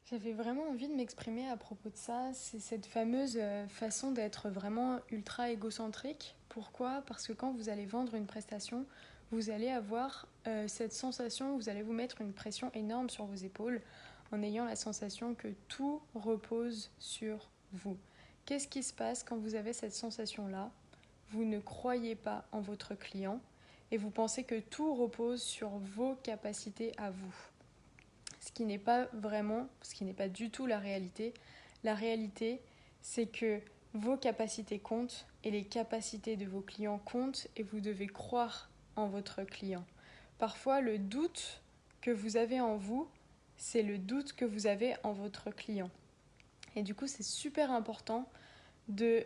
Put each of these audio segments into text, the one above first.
J'avais vraiment envie de m'exprimer à propos de ça. C'est cette fameuse façon d'être vraiment ultra égocentrique. Pourquoi? Parce que quand vous allez vendre une prestation, vous allez avoir cette sensation, vous allez vous mettre une pression énorme sur vos épaules en ayant la sensation que tout repose sur vous. Qu'est-ce qui se passe quand vous avez cette sensation-là? Vous ne croyez pas en votre client et vous pensez que tout repose sur vos capacités à vous. Ce qui n'est pas vraiment, ce qui n'est pas du tout la réalité. La réalité, c'est que vos capacités comptent et les capacités de vos clients comptent et vous devez croire en votre client. Parfois, le doute que vous avez en vous, c'est le doute que vous avez en votre client. Et du coup, c'est super important de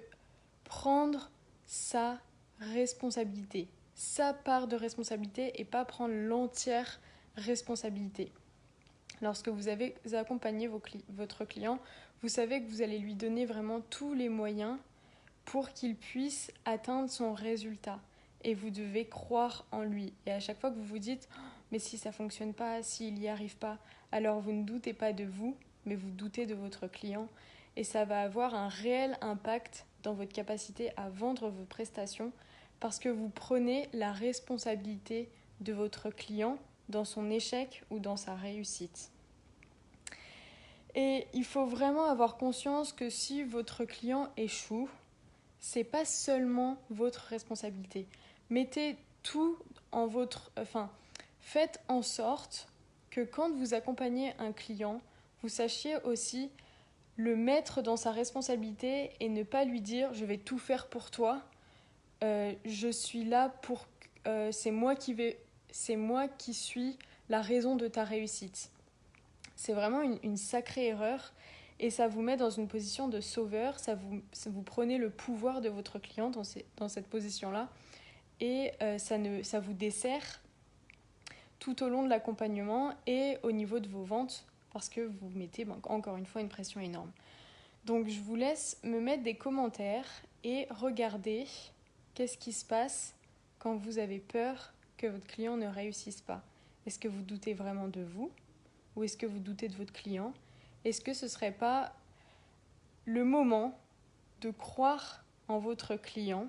prendre sa responsabilité, sa part de responsabilité et pas prendre l'entière responsabilité. Lorsque vous avez accompagné votre client, vous savez que vous allez lui donner vraiment tous les moyens pour qu'il puisse atteindre son résultat. Et vous devez croire en lui. Et à chaque fois que vous vous dites oh, « mais si ça ne fonctionne pas, s'il n'y arrive pas », alors vous ne doutez pas de vous, mais vous doutez de votre client. Et ça va avoir un réel impact dans votre capacité à vendre vos prestations parce que vous prenez la responsabilité de votre client dans son échec ou dans sa réussite. Et il faut vraiment avoir conscience que si votre client échoue, c'est pas seulement votre responsabilité. Mettez tout en votre... faites en sorte que quand vous accompagnez un client, vous sachiez aussi le mettre dans sa responsabilité et ne pas lui dire « je vais tout faire pour toi, je suis là pour... c'est moi qui suis la raison de ta réussite ». C'est vraiment une sacrée erreur et ça vous met dans une position de sauveur, vous prenez le pouvoir de votre client dans cette position-là et ça vous dessert tout au long de l'accompagnement et au niveau de vos ventes parce que vous mettez encore une fois une pression énorme. Donc je vous laisse me mettre des commentaires et regarder qu'est-ce qui se passe quand vous avez peur que votre client ne réussisse pas. Est-ce que vous doutez vraiment de vous ? Ou est-ce que vous doutez de votre client? Est-ce que ce ne serait pas le moment de croire en votre client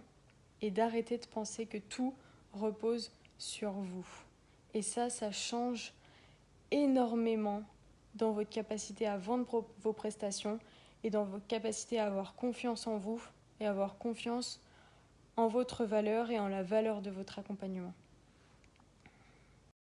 et d'arrêter de penser que tout repose sur vous? Et ça change énormément dans votre capacité à vendre vos prestations et dans votre capacité à avoir confiance en vous et avoir confiance en votre valeur et en la valeur de votre accompagnement.